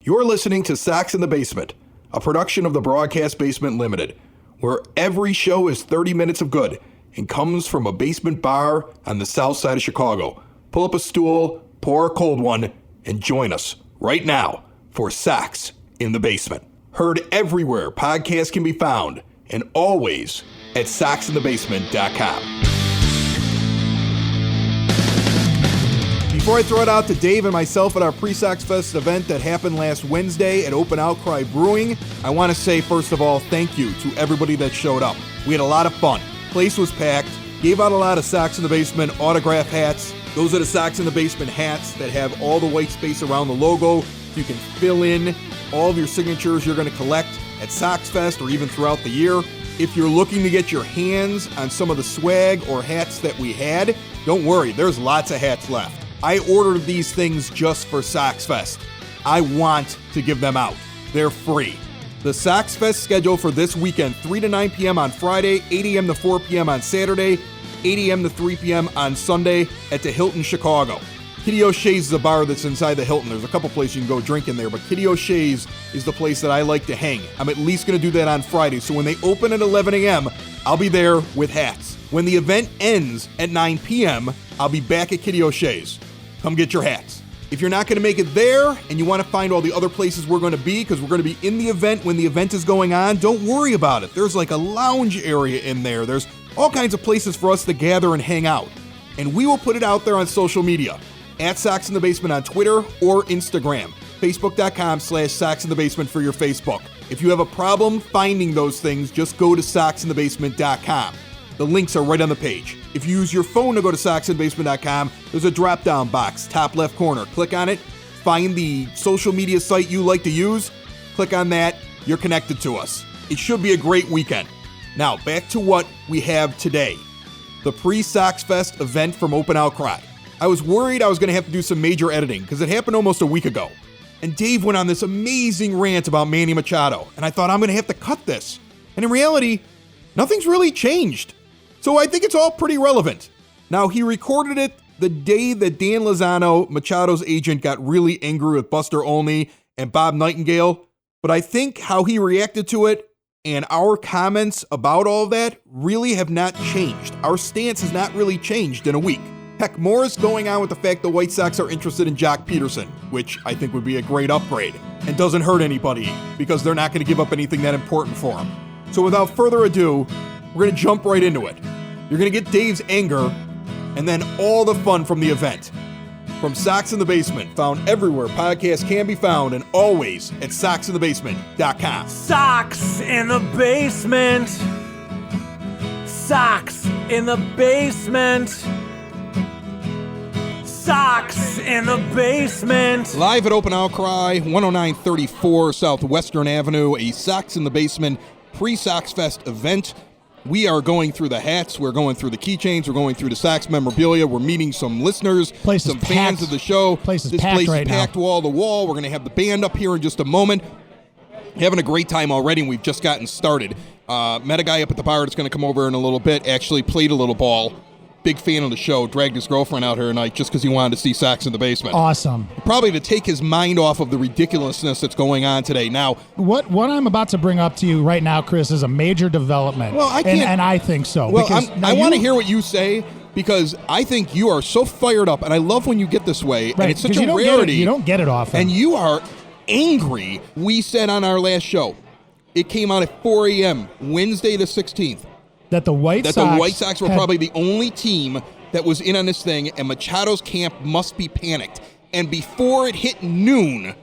You're listening to Sox in the Basement, a production of the Broadcast Basement Limited, where every show is 30 minutes of good and comes from a basement bar on the south side of Chicago. Pull up a stool, pour a cold one, and join us right now for Sox in the Basement. Heard everywhere podcasts can be found, and always at soxinthebasement.com. Before I throw it out to Dave and myself at our Pre-SoxFest event that happened last Wednesday at Open Outcry Brewing, I want to say, first of all, thank you to everybody that showed up. We had a lot of fun. Place was packed. Gave out a lot of Sox in the Basement autograph hats. Those are the Sox in the Basement hats that have all the white space around the logo. You can fill in all of your signatures you're going to collect at SoxFest or even throughout the year. If you're looking to get your hands on some of the swag or hats that we had, don't worry, there's lots of hats left. I ordered these things just for SoxFest. I want to give them out. They're free. The SoxFest schedule for this weekend, 3 to 9 p.m. on Friday, 8 a.m. to 4 p.m. on Saturday, 8 a.m. to 3 p.m. on Sunday at the Hilton Chicago. Kitty O'Shea's is a bar that's inside the Hilton. There's a couple places you can go drink in there, but Kitty O'Shea's is the place that I like to hang. I'm at least going to do that on Friday, so when they open at 11 a.m., I'll be there with hats. When the event ends at 9 p.m., I'll be back at Kitty O'Shea's. Come get your hats. If you're not going to make it there and you want to find all the other places we're going to be, because we're going to be in the event when the event is going on, don't worry about it. There's like a lounge area in there. There's all kinds of places for us to gather and hang out. And we will put it out there on social media, at Sox in the Basement on Twitter or Instagram. Facebook.com/SoxInTheBasement for your Facebook. If you have a problem finding those things, just go to SoxInTheBasement.com. The links are right on the page. If you use your phone to go to SoxInTheBasement.com, there's a drop-down box, top left corner. Click on it, find the social media site you like to use, click on that, you're connected to us. It should be a great weekend. Now, back to what we have today. The Pre-SoxFest event from Open Outcry. I was worried I was going to have to do some major editing because it happened almost a week ago. And Dave went on this amazing rant about Manny Machado, and I thought I'm going to have to cut this. And in reality, nothing's really changed. So I think it's all pretty relevant. Now, he recorded it the day that Dan Lozano, Machado's agent, got really angry with Buster Olney and Bob Nightingale. But I think how he reacted to it and our comments about all that really have not changed. Our stance has not really changed in a week. Heck, more is going on with the fact the White Sox are interested in Jock Peterson, which I think would be a great upgrade and doesn't hurt anybody because they're not going to give up anything that important for him. So without further ado, we're going to jump right into it. You're going to get Dave's anger and then all the fun from the event. From Sox in the Basement, found everywhere podcasts can be found and always at SoxInTheBasement.com. Sox in the Basement. Sox in the Basement. Sox in the Basement. Live at Open Outcry, 10934 Southwestern Avenue, a Sox in the Basement Pre-SoxFest event. We are going through the hats, we're going through the keychains, we're going through the Sox memorabilia, we're meeting some listeners, some fans of the show. This place is packed wall to wall. We're going to have the band up here in just a moment. Having a great time already, and we've just gotten started. Met a guy up at the bar that's going to come over in a little bit, actually played a little ball. Big fan of the show, dragged his girlfriend out here tonight just because he wanted to see Sox in the Basement. Awesome. Probably to take his mind off of the ridiculousness that's going on today. Now, what I'm about to bring up to you right now, Chris, is a major development. Well, I can't, and I think so. Well, I want to hear what you say because I think you are so fired up, and I love when you get this way, right, and it's such a rarity. You don't get it often. And you are angry. We said on our last show, it came out at 4 a.m., Wednesday the 16th. That the White Sox were probably the only team that was in on this thing, and Machado's camp must be panicked. And before it hit noon,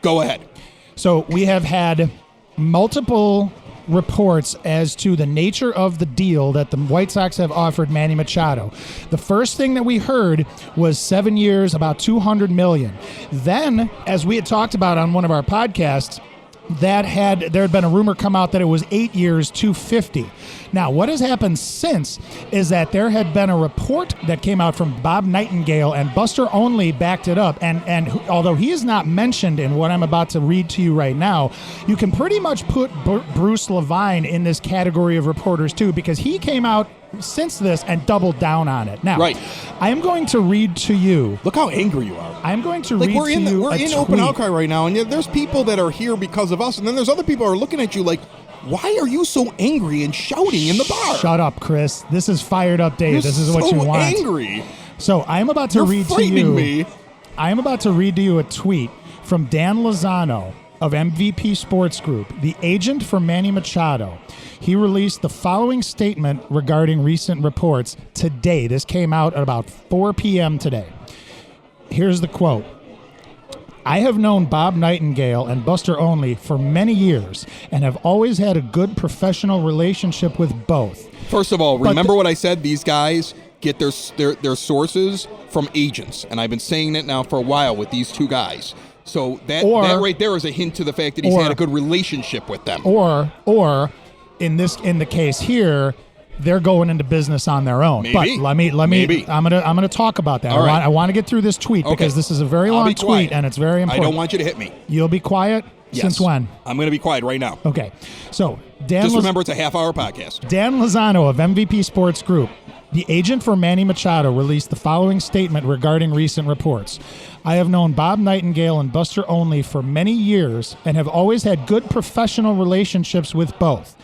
go ahead. So we have had multiple reports as to the nature of the deal that the White Sox have offered Manny Machado. The first thing that we heard was 7 years, about $200 million. Then, as we had talked about on one of our podcasts, there had been a rumor come out that it was 8 years, $250. Now, what has happened since is that there had been a report that came out from Bob Nightingale, and Buster Olney backed it up. And although he is not mentioned in what I'm about to read to you right now, you can pretty much put Bruce Levine in this category of reporters too, because he came out since this and doubled down on it. Now, Right. I am going to read to you. Look how angry you are. I'm going to Like read we're to in you we're a in tweet. open outcry right now, and there's people that are here because of us, and then there's other people who are looking at you like, why are you so angry and shouting in the bar? Shut up, Chris. This is Fired Up Dave. You're This is what so you want. angry. So I am about to You're read to frightening you. me. I am about to read to you a tweet from Dan Lozano of MVP Sports Group, the agent for Manny Machado. He released the following statement regarding recent reports today. This came out at about 4 p.m. today. Here's the quote. I have known Bob Nightingale and Buster Olney for many years and have always had a good professional relationship with both. First of all, remember what I said? These guys get their sources from agents, and I've been saying that now for a while with these two guys. So that right there is a hint to the fact that he's had a good relationship with them. Or in the case here, they're going into business on their own. Maybe. But let me. Maybe. I'm gonna talk about that. All right. I want to get through this tweet because this is a very long tweet and it's very important. I don't want you to hit me. You'll be quiet. Yes. Since when? I'm going to be quiet right now. Okay. So Just remember, it's a half-hour podcast. Dan Lozano of MVP Sports Group, the agent for Manny Machado, released the following statement regarding recent reports. I have known Bob Nightingale and Buster Olney for many years and have always had good professional relationships with both.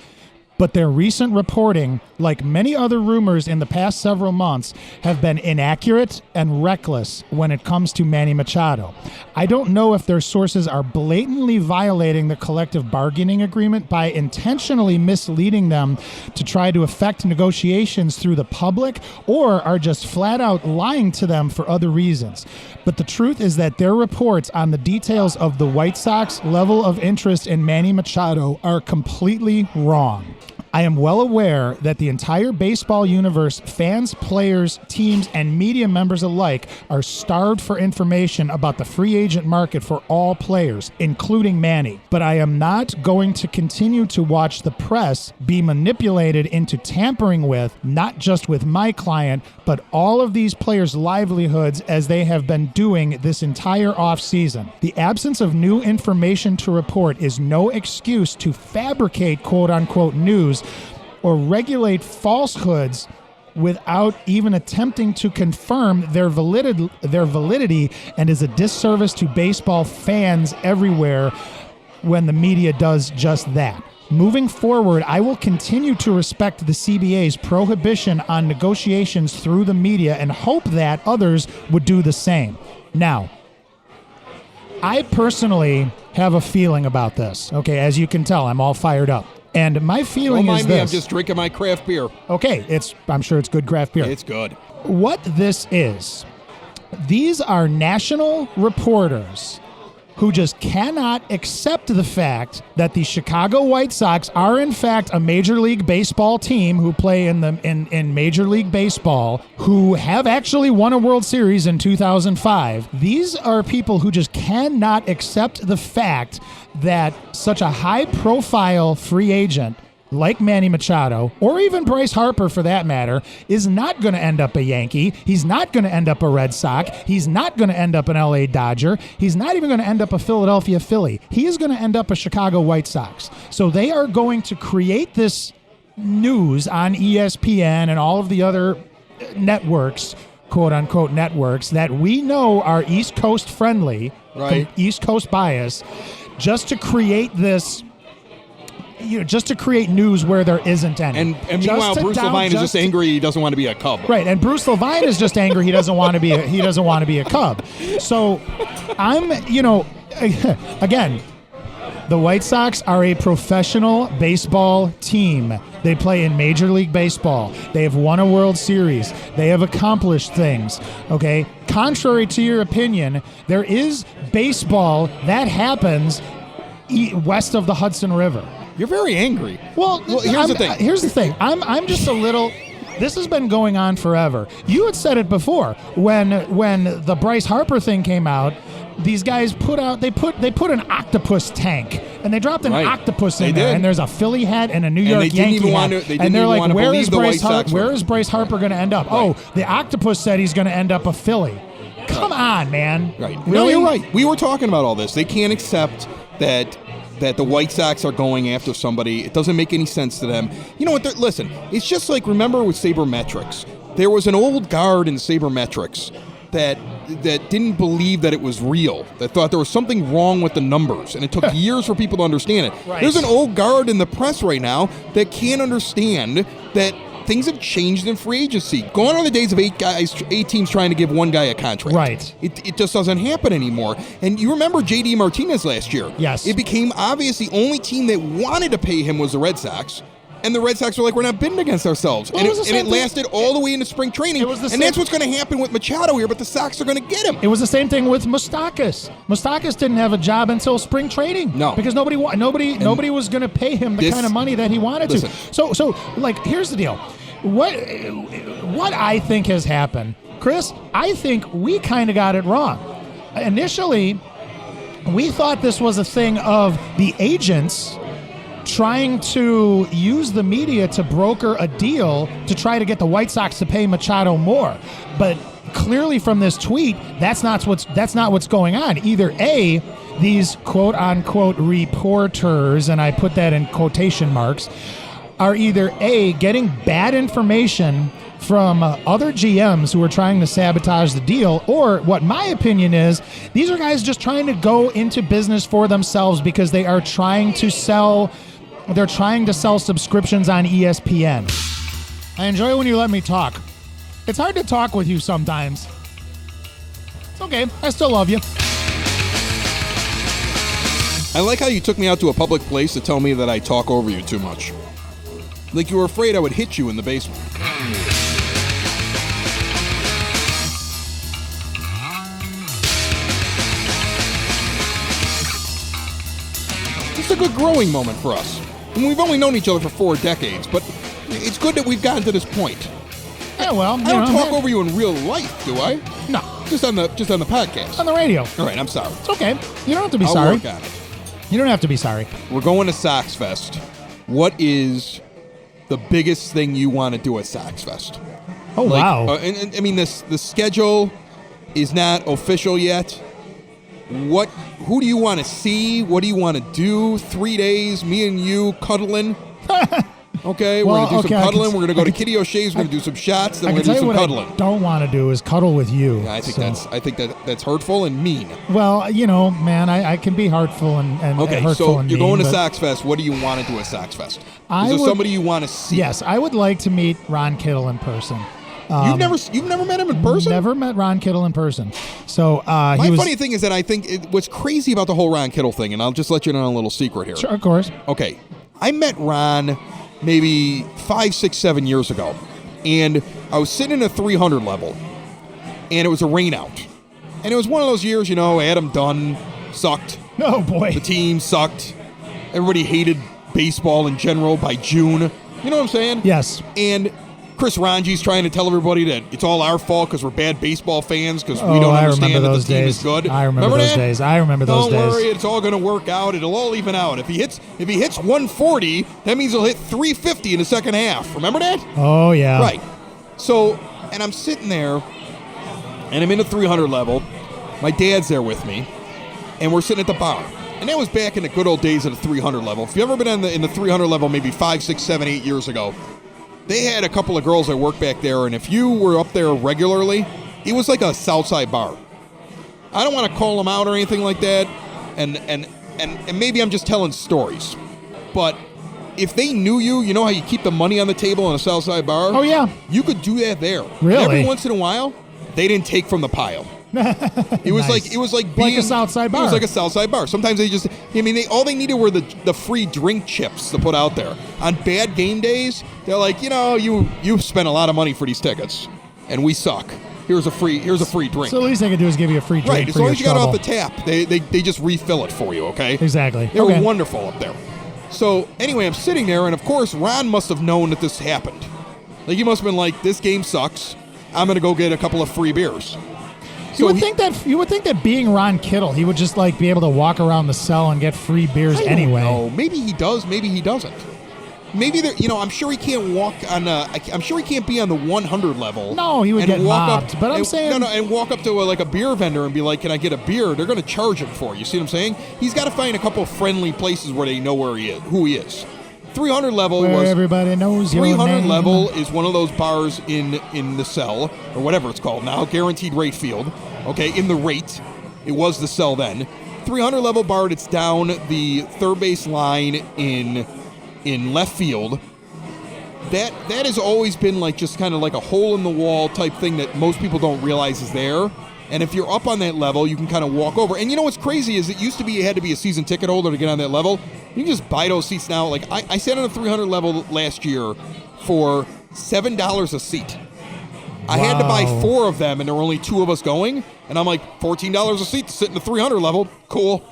But their recent reporting, like many other rumors in the past several months, have been inaccurate and reckless when it comes to Manny Machado. I don't know if their sources are blatantly violating the collective bargaining agreement by intentionally misleading them to try to affect negotiations through the public, or are just flat out lying to them for other reasons. But the truth is that their reports on the details of the White Sox level of interest in Manny Machado are completely wrong. I am well aware that the entire baseball universe, fans, players, teams, and media members alike, are starved for information about the free agent market for all players, including Manny. But I am not going to continue to watch the press be manipulated into tampering with, not just with my client, but all of these players' livelihoods as they have been doing this entire offseason. The absence of new information to report is no excuse to fabricate quote-unquote news or regulate falsehoods without even attempting to confirm their validity, and is a disservice to baseball fans everywhere when the media does just that. Moving forward, I will continue to respect the CBA's prohibition on negotiations through the media and hope that others would do the same. Now, I personally have a feeling about this. Okay, as you can tell, I'm all fired up. And my feeling is this. I'm just drinking my craft beer. Okay, I'm sure it's good craft beer. It's good. What this is, these are national reporters who just cannot accept the fact that the Chicago White Sox are in fact a Major League Baseball team who play in Major League Baseball, who have actually won a World Series in 2005. These are people who just cannot accept the fact that such a high-profile free agent like Manny Machado, or even Bryce Harper for that matter, is not going to end up a Yankee. He's not going to end up a Red Sox. He's not going to end up an LA Dodger. He's not even going to end up a Philadelphia Philly. He is going to end up a Chicago White Sox. So they are going to create this news on ESPN and all of the other networks, quote-unquote networks, that we know are East Coast friendly, right, East Coast bias, just to create this... just to create news where there isn't any. And meanwhile, Bruce Levine is just angry he doesn't want to be a Cub. Right, and Bruce Levine is just angry he doesn't want to be a Cub. So I'm, again, the White Sox are a professional baseball team. They play in Major League Baseball. They have won a World Series. They have accomplished things, okay? Contrary to your opinion, there is baseball that happens west of the Hudson River. You're very angry. Well, here's the thing. I'm just a little... This has been going on forever. You had said it before when the Bryce Harper thing came out. These guys put an octopus tank, and they dropped an octopus in there, and there's a Philly hat and a New York Yankee hat, and they're like, where is Bryce Harper going to end up? Right. Oh, the octopus said he's going to end up a Philly. Come on, man. Right. Really? No, you're right. We were talking about all this. They can't accept that that the White Sox are going after somebody. It doesn't make any sense to them. You know what? Listen, it's just like, remember with sabermetrics. There was an old guard in sabermetrics that didn't believe that it was real, that thought there was something wrong with the numbers, and it took years for people to understand it. Right. There's an old guard in the press right now that can't understand that things have changed in free agency. Gone are the days of eight teams trying to give one guy a contract. Right. It just doesn't happen anymore. And you remember J.D. Martinez last year. Yes. It became obvious the only team that wanted to pay him was the Red Sox. And the Red Sox were like, we're not bidding against ourselves. Well, and it was the it same thing. lasted all the way into spring training. It was the and same- that's what's going to happen with Machado here, but the Sox are going to get him. It was the same thing with Moustakas. Moustakas didn't have a job until spring training. No. Because nobody was going to pay him the kind of money that he wanted Listen. to. So like, here's the deal. What I think has happened, Chris, I think we kind of got it wrong. Initially, we thought this was a thing of the agents trying to use the media to broker a deal to try to get the White Sox to pay Machado more. But clearly from this tweet, that's not what's going on. Either A, these quote unquote reporters, and I put that in quotation marks, are either A, getting bad information from other GMs who are trying to sabotage the deal, or what my opinion is, these are guys just trying to go into business for themselves because they are trying to sell subscriptions on ESPN. I enjoy when you let me talk. It's hard to talk with you sometimes. It's okay. I still love you. I like how you took me out to a public place to tell me that I talk over you too much. Like you were afraid I would hit you in the basement. It's a good growing moment for us. And we've only known each other for 4 decades, but it's good that we've gotten to this point. Yeah, well, I don't talk over you in real life, do I? No, Just on the podcast. on the radio. All right, I'm sorry. It's okay. You don't have to be I'll sorry. work on it. You don't have to be sorry. We're going to SoxFest. What is the biggest thing you want to do at SoxFest? Oh, wow. And I mean, the schedule is not official yet. Who do you want to see? What do you want to do? 3 days, me and you cuddling. Okay, we're Well, going to do okay, some cuddling. We're going to go to Kitty O'Shea's. We're going to do some shots. Then I we're can going to tell do you some what cuddling. I don't want to do is cuddle with you. Yeah, I think that's hurtful and mean. Well, you know, man, I can be hurtful and Okay, hurtful so and you're mean, going to but SoxFest. What do you want to do at SoxFest? I Is there would- somebody you want to see? Yes, I would like to meet Ron Kittle in person. You've never met him in person? Never met Ron Kittle in person. So My he was. funny thing is that I think what's crazy about the whole Ron Kittle thing, and I'll just let you know a little secret here. Sure, of course. Okay, I met Ron maybe 5, 6, 7 years ago, and I was sitting in a 300 level, and it was a rain out. And it was one of those years, Adam Dunn sucked. Oh boy. The team sucked. Everybody hated baseball in general by June. You know what I'm saying? Yes. And Chris Ranji's trying to tell everybody that it's all our fault because we're bad baseball fans because we don't I understand remember that those the team days. is good. I remember those that? days. I remember those Don't days. worry, it's all going to work out. It'll all even out. If he hits 140, that means he'll hit 350 in the second half. Remember that? Oh yeah. Right. So, and I'm sitting there, and I'm in the 300 level. My dad's there with me, and we're sitting at the bar. And that was back in the good old days of the 300 level. If you've ever been in the 300 level, maybe 5, 6, 7, 8 years ago, they had a couple of girls that worked back there, and if you were up there regularly, it was like a Southside bar. I don't want to call them out or anything like that, and maybe I'm just telling stories. But if they knew you, you know how you keep the money on the table in a Southside bar? Oh yeah. You could do that there. Really? And every once in a while, they didn't take from the pile. It was Nice. like being a Southside bar. It was like a Southside bar. Sometimes all they needed were the free drink chips to put out there. On bad game days, they're like, you spent a lot of money for these tickets, and we suck. Here's a free drink. So the least they could do is give you a free drink. Right, as for long your as you got it off trouble. the tap, they just refill it for you. Okay. Exactly. They Okay. were wonderful up there. So anyway, I'm sitting there, and of course, Ron must have known that this happened. Like he must have been like, this game sucks. I'm gonna go get a couple of free beers. You would think that being Ron Kittle, he would just like be able to walk around the cell and get free beers anyway. No, maybe he does, maybe he doesn't. maybe there. I'm sure he can't walk on. I'm sure he can't be on the 100 level. No, he would and get walk mobbed. up, But I'm and, saying, and walk up to like a beer vendor and be like, "Can I get a beer?" They're going to charge him for it. You see what I'm saying? He's got to find a couple of friendly places where they know where he is, who he is. 300 level where was everybody knows your 300 name. level is one of those bars in the cell or whatever it's called now, guaranteed rate field. Okay, in the rate, it was the cell then. 300 level bar. It's down the third base line in left field. That has always been like just kind of like a hole in the wall type thing that most people don't realize is there. And if you're up on that level, you can kind of walk over. And you know what's crazy is it used to be you had to be a season ticket holder to get on that level. You can just buy those seats now. Like I sat on a 300 level last year for $7 a seat. I had to buy 4 of them, and there were only 2 of us going. And I'm like, $14 a seat to sit in the 300 level. Cool.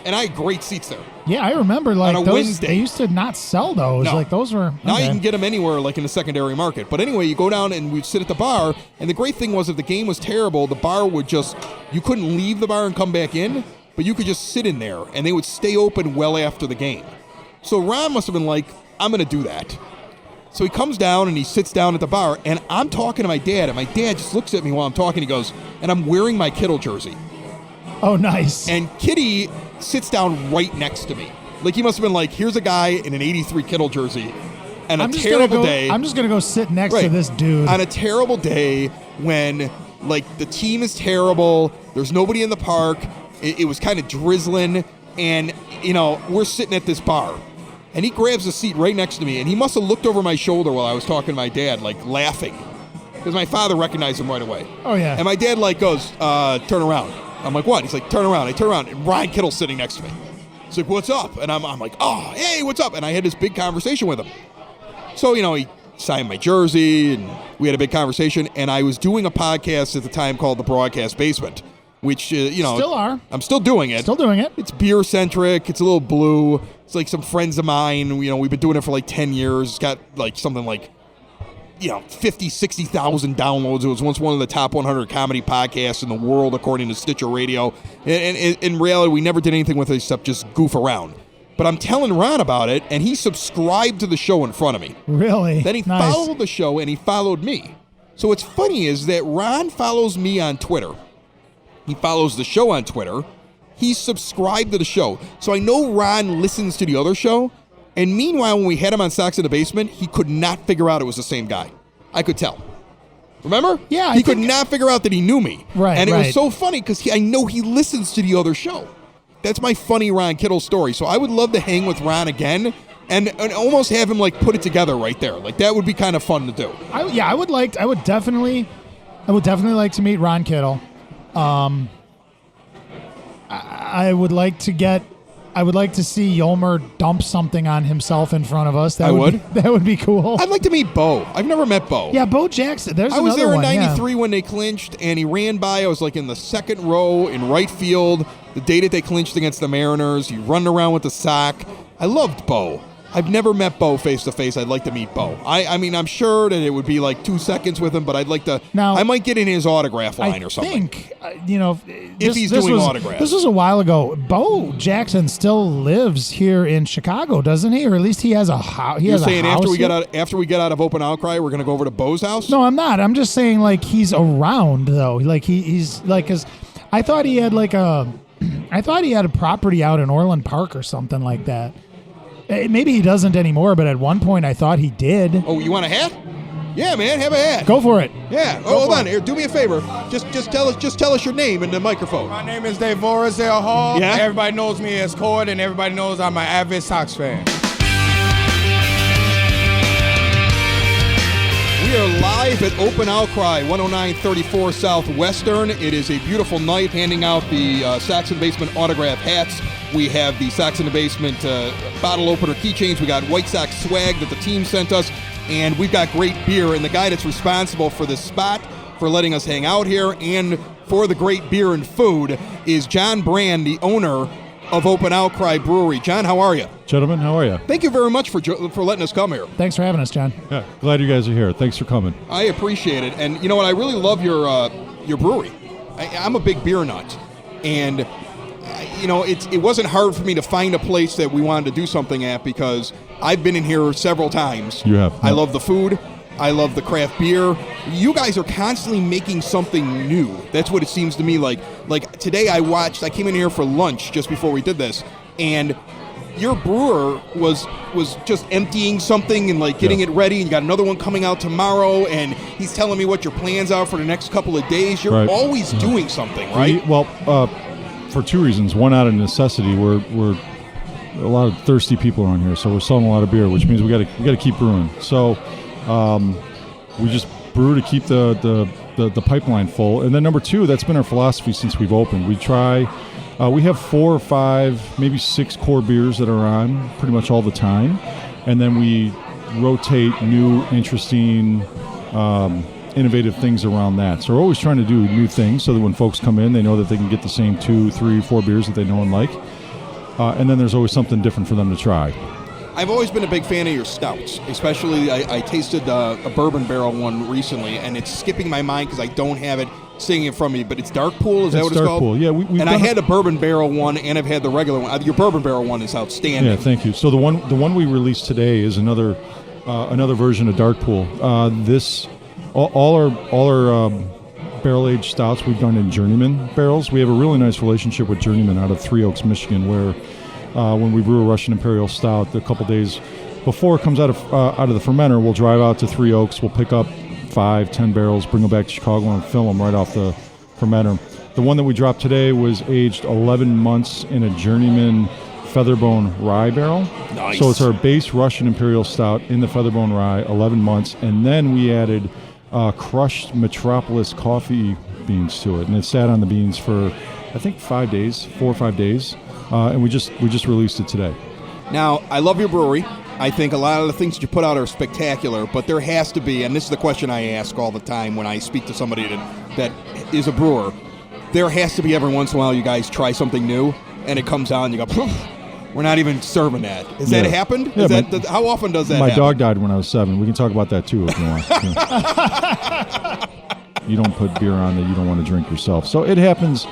And I had great seats there. Yeah, I remember like on a those. Wednesday. They used to not sell those. No. Like those were. Now okay. you can get them anywhere, like in the secondary market. But anyway, you go down and we'd sit at the bar. And the great thing was if the game was terrible, the bar would you couldn't leave the bar and come back in, but you could just sit in there, and they would stay open well after the game. So Ron must have been like, I'm going to do that. So he comes down and he sits down at the bar, and I'm talking to my dad, and my dad just looks at me while I'm talking. He goes, and I'm wearing my Kittle jersey. Oh, nice. And Kitty sits down right next to me. Like he must have been like, here's a guy in an 83 Kittle jersey and a terrible day. I'm just going to go sit next to this dude. On a terrible day when like the team is terrible, there's nobody in the park, it was kind of drizzling, and we're sitting at this bar. And he grabs a seat right next to me, and he must have looked over my shoulder while I was talking to my dad, like laughing. Because my father recognized him right away. Oh, yeah. And my dad like goes, turn around. I'm like, what? He's like, turn around. I turn around, and Ryan Kittle's sitting next to me. He's like, what's up? And I'm like, oh, hey, what's up? And I had this big conversation with him. So, he signed my jersey, and we had a big conversation. And I was doing a podcast at the time called The Broadcast Basement, which, Still are. I'm still doing it. Still doing it. It's beer-centric. It's a little blue. It's like some friends of mine. We've been doing it for like 10 years. It's got like something like, 50, 60,000 downloads. It was once one of the top 100 comedy podcasts in the world, according to Stitcher Radio. And in reality, we never did anything with it except just goof around. But I'm telling Ron about it, and he subscribed to the show in front of me. Really? Then he Nice. followed the show, and he followed me. So what's funny is that Ron follows me on Twitter. He follows the show on Twitter. He's subscribed to the show. So I know Ron listens to the other show. And meanwhile, when we had him on Sox in the Basement, he could not figure out it was the same guy. I could tell. Remember? Yeah, he could not figure out that he knew me. Right, And it was right. so funny because I know he listens to the other show. That's my funny Ron Kittle story. So I would love to hang with Ron again and almost have him like put it together right there. Like that would be kind of fun to do. I would definitely like to meet Ron Kittle. I would like to see Yolmer dump something on himself in front of us. That would be cool. I'd like to meet Bo. I've never met Bo. Yeah, Bo Jackson. There's I was another there in one, yeah. 93 when they clinched, and he ran by. I was like in the second row in right field the day that they clinched against the Mariners. He run around with the sock. I loved Bo. I've never met Bo face to face. I'd like to meet Bo. I mean, I'm sure that it would be like 2 seconds with him, but I'd like to. Now, I might get in his autograph line or something. I think, if he's doing autographs. This was a while ago. Bo Jackson still lives here in Chicago, doesn't he? Or at least he has a house. You're saying after we here? get out of Open Outcry, we're going to go over to Bo's house? No, I'm not. I'm just saying, like, he's around though. Like he's like, cause I thought he had a property out in Orland Park or something like that. Maybe he doesn't anymore, but at one point I thought he did. Oh, you want a hat? Yeah, man, have a hat. Go for it. Yeah. Hold on here. Do me a favor. Just tell us your name in the microphone. My name is Dave Vorazell Hall. Yeah? Everybody knows me as Cord, and everybody knows I'm an avid Sox fan. We are live at Open Outcry, 10934 Southwestern. It is a beautiful night, handing out the Sox in the Basement autograph hats. We have the Sox in the Basement bottle opener keychains. We got White Sox swag that the team sent us, and we've got great beer. And the guy that's responsible for this spot, for letting us hang out here, and for the great beer and food is John Brand, the owner of Open Outcry Brewery. John, how are you? Gentlemen, how are you? Thank you very much for letting us come here. Thanks for having us, John. Yeah, glad you guys are here. Thanks for coming. I appreciate it. And you know what? I really love your brewery. I'm a big beer nut. And it wasn't hard for me to find a place that we wanted to do something at because I've been in here several times. You have. I love the food. I love the craft beer. You guys are constantly making something new. That's what it seems to me like. Like today I came in here for lunch just before we did this, and your brewer was just emptying something and like getting it ready, and you got another one coming out tomorrow, and he's telling me what your plans are for the next couple of days. You're always doing something, right? For two reasons. One, out of necessity, we're a lot of thirsty people around here, so we're selling a lot of beer, which means we got to keep brewing. So we just brew to keep the pipeline full. And then number two, that's been our philosophy since we've opened. We have 4 or 5, maybe 6 core beers that are on pretty much all the time, and then we rotate new, interesting, innovative things around that. So we're always trying to do new things so that when folks come in, they know that they can get the same 2, 3, 4 beers that they know and like. And then there's always something different for them to try. I've always been a big fan of your stouts, especially I tasted a bourbon barrel one recently, and it's skipping my mind because I don't have it sitting in front of me, but it's Dark Pool, is that what it's called? Dark Pool, yeah. I had a bourbon barrel one, and I've had the regular one. Your bourbon barrel one is outstanding. Yeah, thank you. So the one we released today is another version of Dark Pool. All our barrel-aged stouts we've done in Journeyman barrels. We have a really nice relationship with Journeyman out of Three Oaks, Michigan, where when we brew a Russian Imperial Stout, a couple days before it comes out of the fermenter, we'll drive out to Three Oaks, we'll pick up 5, 10 barrels, bring them back to Chicago and fill them right off the fermenter. The one that we dropped today was aged 11 months in a Journeyman Featherbone Rye barrel. Nice. So it's our base Russian Imperial Stout in the Featherbone Rye, 11 months, and then we added crushed Metropolis coffee beans to it, and it sat on the beans for I think 4 or 5 days, and we just released it today. Now, I love your brewery. I think a lot of the things that you put out are spectacular, but there has to be, and this is the question I ask all the time when I speak to somebody that is a brewer, there has to be every once in a while you guys try something new, and it comes out and you go, poof, we're not even serving that. Has that happened? Yeah, How often does that happen? My dog died when I was 7. We can talk about that too if you want. You don't put beer on that you don't want to drink yourself. So it happens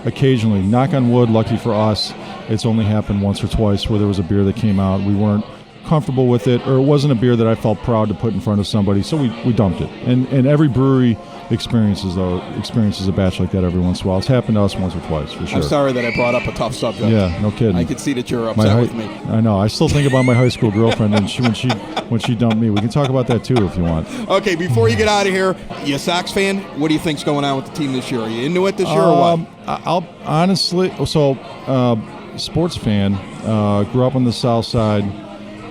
occasionally. Knock on wood, lucky for us, it's only happened once or twice where there was a beer that came out. We weren't comfortable with it, or it wasn't a beer that I felt proud to put in front of somebody, so we dumped it. And every brewery experiences a batch like that every once in a while. It's happened to us once or twice, for sure. I'm sorry that I brought up a tough subject. Yeah, no kidding. I could see that you're upset with me. I know. I still think about my high school girlfriend and when she dumped me. We can talk about that too if you want. Okay, before you get out of here, you a Sox fan? What do you think's going on with the team this year? Are you into it this year or what? I'll honestly, sports fan, grew up on the South Side.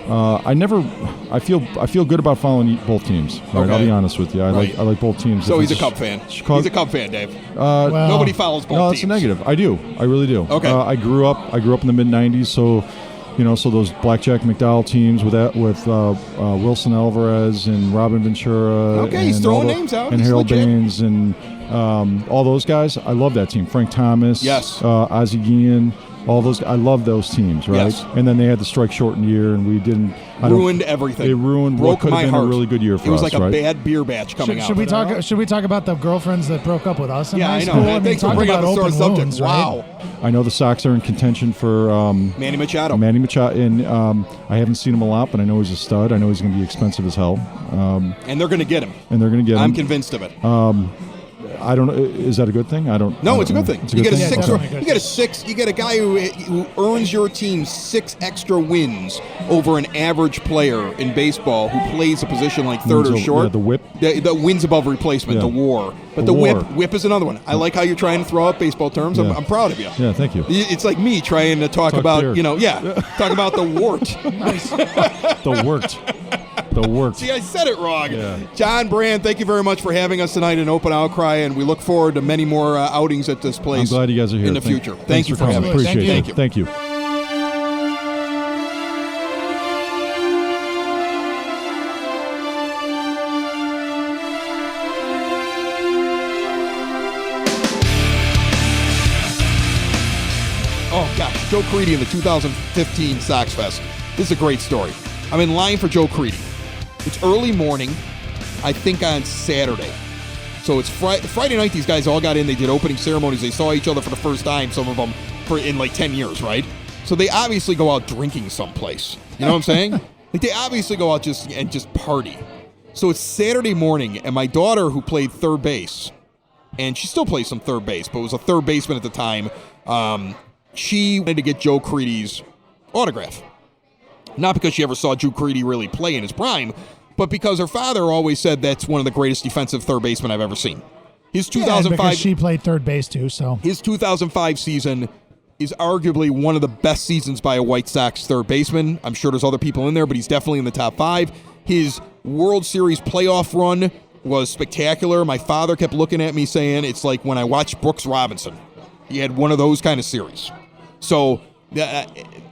I feel good about following both teams. Right? Okay. I'll be honest with you. I like both teams. So he's a Cub fan. He's a Cub fan, Dave. Nobody follows both teams. No, it's a negative. I do. I really do. Okay. I grew up in the mid '90s, so those Blackjack McDowell teams with Wilson Alvarez and Robin Ventura. Okay, he's throwing names out. And He's Harold legit. Baines and all those guys. I love that team. Frank Thomas. Yes. Ozzie Guillen. All those, I love those teams, right? Yes. And then they had the strike shortened year, and we didn't. Ruined everything. They ruined Broke what could my have been heart. a really good year for us. It was like a right? bad beer batch coming out. Should we talk about the girlfriends that broke up with us in Yeah, high I school? know. Thanks for talk bringing up about a sore open subject. wounds, Wow. right? I know the Sox are in contention for Manny Machado. and I haven't seen him a lot, but I know he's a stud. I know he's going to be expensive as hell. And they're going to get him. I'm convinced of it. I don't know. Is that a good thing? No, it's a good thing. It's a You good get a thing? six. You get a guy who earns your team 6 extra wins over an average player in baseball who plays a position like third or short. Yeah, the whip. The wins above replacement, Yeah. the WAR. But The the WAR. whip is another one. I like how you're trying to throw out baseball terms. Yeah. I'm proud of you. Yeah, thank you. It's like me trying to talk about, beer. talk about the wart. The worked. The worked. See, I said it wrong. Yeah. John Brand, thank you very much for having us tonight in Open Outcry, and we look forward to many more outings at this place. I'm glad you guys are here. in the future. Thank Thanks you for coming. having us. Appreciate it. Thank you. Thank you. Oh, gosh, Joe Creedy in the 2015 SoxFest. This is a great story. I'm in line for Joe Creedy. It's early morning, I think on Saturday. So it's Friday night, these guys all got in. They did opening ceremonies. They saw each other for the first time, some of them, in like 10 years, right? So they obviously go out drinking someplace. You know what I'm saying? Like they obviously go out just party. So it's Saturday morning, and my daughter, who played third base, and she still plays some third base, but was a third baseman at the time, she wanted to get Joe Creedy's autograph. Not because she ever saw Joe Creedy really play in his prime, but because her father always said that's one of the greatest defensive third basemen I've ever seen. His 2005, because she played third base too, so. His 2005 season is arguably one of the best seasons by a White Sox third baseman. I'm sure there's other people in there, but he's definitely in the top 5. His World Series playoff run was spectacular. My father kept looking at me saying it's like when I watched Brooks Robinson. He had one of those kind of series. So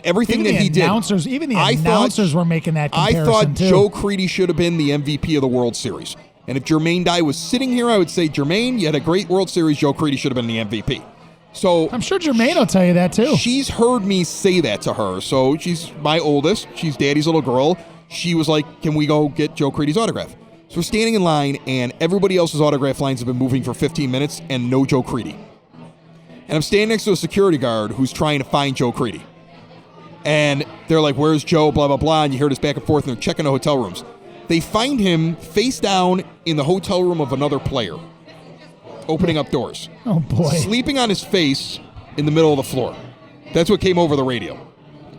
everything even that he did. Even the announcers were making that comparison, I thought too. Joe Creedy should have been the MVP of the World Series. And if Jermaine Dye was sitting here, I would say, Jermaine, you had a great World Series. Joe Creedy should have been the MVP. So I'm sure Jermaine will tell you that, too. She's heard me say that to her. So she's my oldest. She's Daddy's little girl. She was like, can we go get Joe Creedy's autograph? So we're standing in line, and everybody else's autograph lines have been moving for 15 minutes, and no Joe Creedy. And I'm standing next to a security guard who's trying to find Joe Creedy. And they're like, where's Joe, blah, blah, blah. And you hear this back and forth, and they're checking the hotel rooms. They find him face down in the hotel room of another player, opening up doors. Oh, boy. Sleeping on his face in the middle of the floor. That's what came over the radio.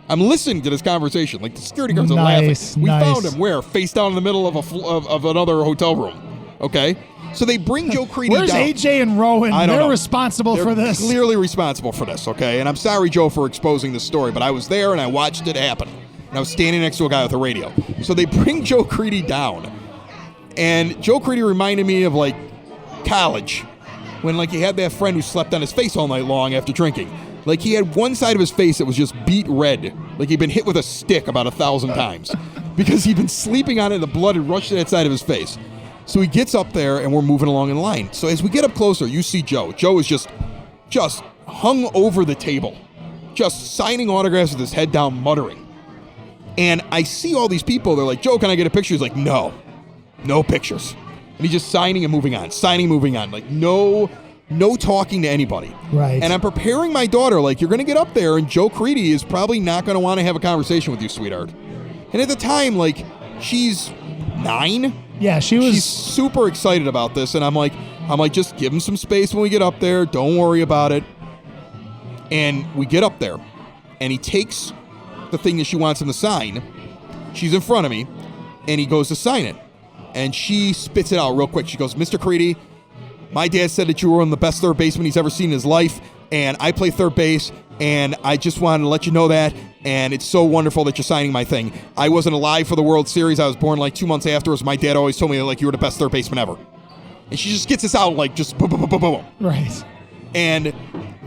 I'm listening to this conversation. Like, the security guards are laughing. We found him where? Face down in the middle of another hotel room. Okay? So they bring Joe Creedy Where's down. AJ and Rowan? They're responsible for this. Clearly responsible for this, okay? And I'm sorry, Joe, for exposing this story, but I was there and I watched it happen. And I was standing next to a guy with a radio. So they bring Joe Creedy down. And Joe Creedy reminded me of, like, college. When, like, he had that friend who slept on his face all night long after drinking. Like, he had one side of his face that was just beat red. Like, he'd been hit with a stick about 1,000 times. Because he'd been sleeping on it and the blood had rushed to that side of his face. So he gets up there, and we're moving along in line. So as we get up closer, you see Joe. Joe is just hung over the table, just signing autographs with his head down, muttering. And I see all these people. They're like, Joe, can I get a picture? He's like, no pictures. And he's just signing and moving on. Like, no talking to anybody. Right. And I'm preparing my daughter, like, you're going to get up there, and Joe Creedy is probably not going to want to have a conversation with you, sweetheart. And at the time, like, she's 9. Yeah, she's super excited about this, and I'm like, just give him some space when we get up there. Don't worry about it. And we get up there, and he takes the thing that she wants him to sign. She's in front of me, and he goes to sign it. And she spits it out real quick. She goes, Mr. Creedy, my dad said that you were one of the best third basemen he's ever seen in his life, and I play third base, and I just wanted to let you know that, and it's so wonderful that you're signing my thing. I wasn't alive for the World Series. I was born like 2 months afterwards. My dad always told me that, like, you were the best third baseman ever. And she just gets this out like just boom, boom, boom, boom, boom. right. And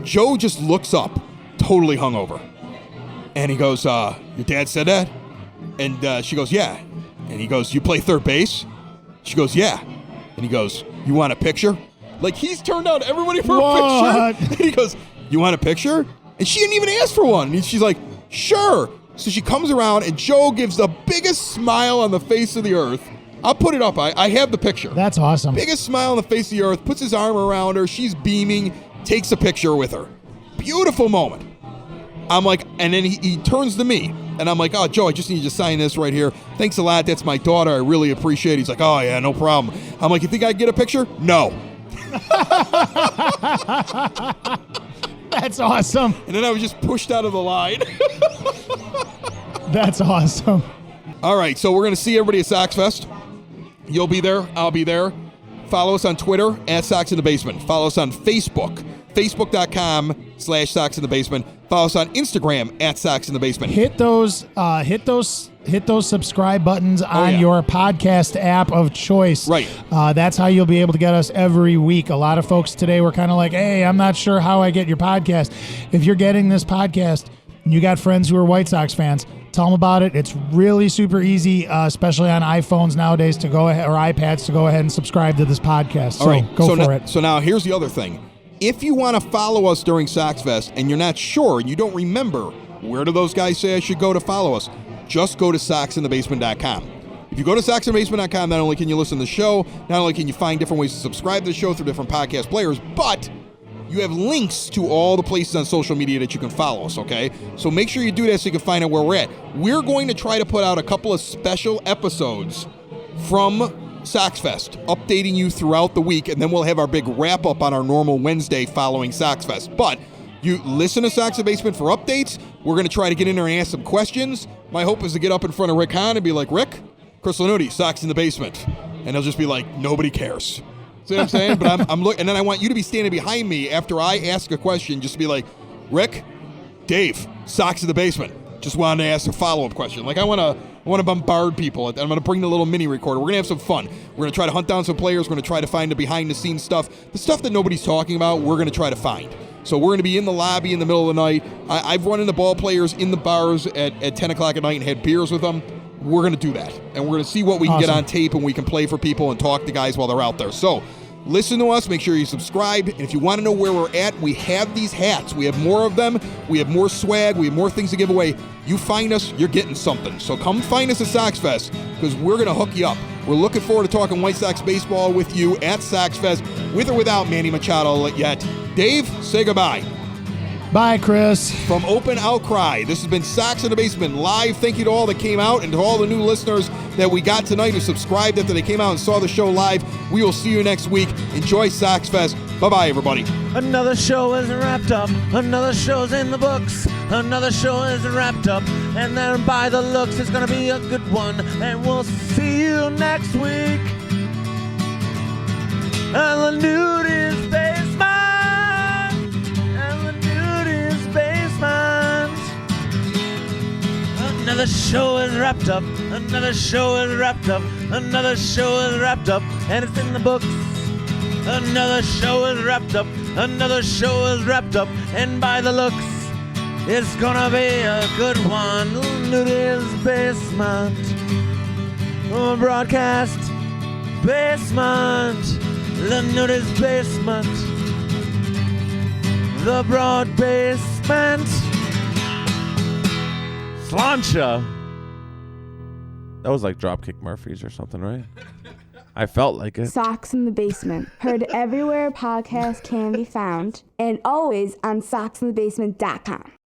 Joe just looks up, totally hungover. And he goes, your dad said that? And she goes, yeah. And he goes, you play third base? She goes, yeah. And he goes, you want a picture? Like, he's turned down everybody for a picture. And he goes, you want a picture? And she didn't even ask for one. And she's like, sure. So she comes around, and Joe gives the biggest smile on the face of the earth. I'll put it up. I have the picture. That's awesome. Biggest smile on the face of the earth, puts his arm around her. She's beaming, takes a picture with her. Beautiful moment. I'm like, and then he turns to me, and I'm like, oh, Joe, I just need you to sign this right here. Thanks a lot. That's my daughter. I really appreciate it. He's like, oh, yeah, no problem. I'm like, you think I'd get a picture? No. That's awesome. And then I was just pushed out of the line. That's awesome. All right, so we're going to see everybody at SoxFest. You'll be there. I'll be there. Follow us on Twitter at Sox in the Basement. Follow us on Facebook, facebook.com/SoxInTheBasement. Follow us on Instagram at Sox in the Basement. Hit those subscribe buttons on your podcast app of choice. Right. That's how you'll be able to get us every week. A lot of folks today were kind of like, hey, I'm not sure how I get your podcast. If you're getting this podcast and you got friends who are White Sox fans, tell them about it. It's really super easy, especially on iPhones nowadays, to go ahead, or iPads, to go ahead and subscribe to this podcast. So All right. go for it. So now here's the other thing. If you want to follow us during SoxFest and you're not sure and you don't remember, where do those guys say I should go to follow us? Just go to SoxInTheBasement.com. If you go to SoxInTheBasement.com, not only can you listen to the show, not only can you find different ways to subscribe to the show through different podcast players, but you have links to all the places on social media that you can follow us, okay? So make sure you do that so you can find out where we're at. We're going to try to put out a couple of special episodes from SoxFest, updating you throughout the week, and then we'll have our big wrap-up on our normal Wednesday following SoxFest. But you listen to Sox in the Basement for updates. We're going to try to get in there and ask some questions. My hope is to get up in front of Rick Hahn and be like, Rick, Chris Lanuti, Sox in the Basement. And he'll just be like, nobody cares. See what I'm saying? But I'm looking, and then I want you to be standing behind me after I ask a question, just to be like, Rick, Dave, Sox in the Basement. Just wanted to ask a follow-up question. Like, I want to bombard people. I'm going to bring the little mini recorder. We're going to have some fun. We're going to try to hunt down some players. We're going to try to find the behind-the-scenes stuff. The stuff that nobody's talking about, we're going to try to find. So we're going to be in the lobby in the middle of the night. I've run into ball players in the bars at 10 o'clock at night and had beers with them. We're going to do that. And we're going to see what we can get on tape, and we can play for people and talk to guys while they're out there. So listen to us. Make sure you subscribe. And if you want to know where we're at, we have these hats. We have more of them. We have more swag. We have more things to give away. You find us, you're getting something. So come find us at SoxFest, because we're going to hook you up. We're looking forward to talking White Sox baseball with you at SoxFest, with or without Manny Machado yet. Dave, say goodbye. Bye, Chris. From Open Outcry, this has been Sox in the Basement live. Thank you to all that came out and to all the new listeners that we got tonight who subscribed after they came out and saw the show live. We will see you next week. Enjoy SoxFest. Bye-bye, everybody. Another show is wrapped up. Another show's in the books. Another show is wrapped up. And then by the looks, it's going to be a good one. And we'll see you next week. And the nude is basement. And the nude is basement. Another show is wrapped up. Another show is wrapped up. Another show is wrapped up. And it's in the books. Another show is wrapped up. Another show is wrapped up. And by the looks, it's gonna be a good one. Nudie's Basement. Broadcast Basement. The Nudie's Basement. The Broad Basement. Slancha. That was like Dropkick Murphys or something, right? I felt like it. Sox in the Basement. Heard everywhere podcasts can be found. And always on soxinthebasement.com.